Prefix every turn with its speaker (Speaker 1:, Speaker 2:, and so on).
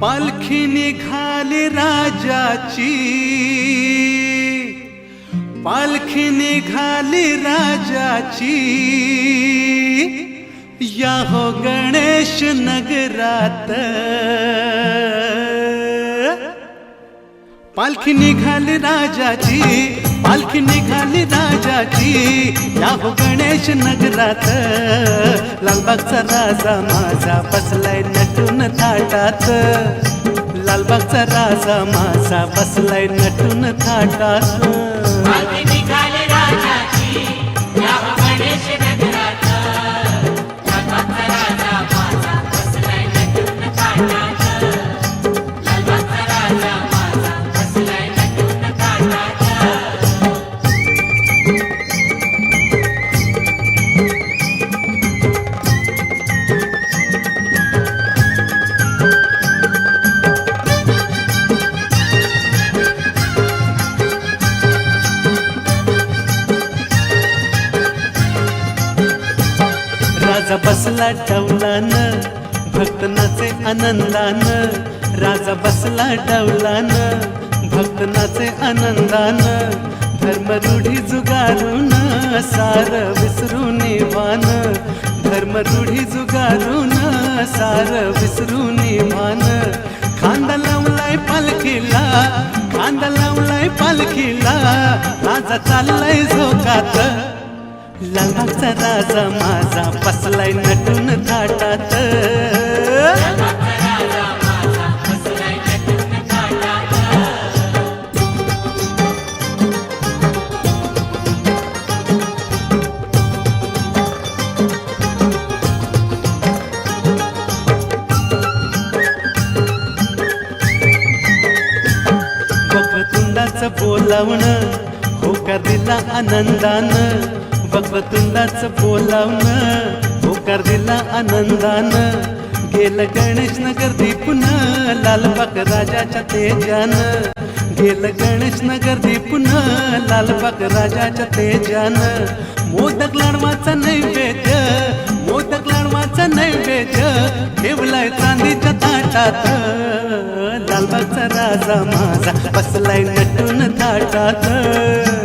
Speaker 1: पालखी निघाली राजाची, पालखी निघाली राजाची, या हो गणेश नगरात। पालखी निघाली राजाची, पालखी निघाली राजाची, या हो गणेश नगरात। लालबागचा राजा माझा बसलाय नटून थाटात, लालबागचा राजा माझा बसलाय नटून थाटात।
Speaker 2: पालखी निघाली राजाची, या हो गणेश नगरात। लालबागचा राजा माझा बसलाय नटून थाटात, लालबागचा राजा माझा बसलाय नटून थाटात।
Speaker 1: राजा बसला डौलान, भक्त नाचे आनंदान। राजा बसला डौलान, भक्त नाचे आनंदान। धर्म रूढी जुगारून सार विसरून भान, धर्म रूढी जुगारून सार विसरून भान। खांदा लावलाय पालखीला, खांदा लावलाय पालखीला, राजा चाललाय झोकात। लालबागचा राजा माझा बसलाय नटून थाटात,
Speaker 2: लालबागचा राजा माझा बसलाय नटून थाटात।
Speaker 1: वक्रतुंडाचं बोलावणं होकार दिला आनंदानं, वक्रतुंडाचं बोलावणं होकार दिला आनंदानं। गेलं गणेश नगर दीपून लालबाग राजाच्या तेजानं, गेलं गणेश नगर दीपून लालबाग राजाच्या तेजानं। मोदक लाडवाचा नैवेद्य, मोदक लाडवाचा नैवेद्य, ठेवलाय चांदीच्या ताटात। लालबागचा राजा माझा बसलाय नटून थाटात।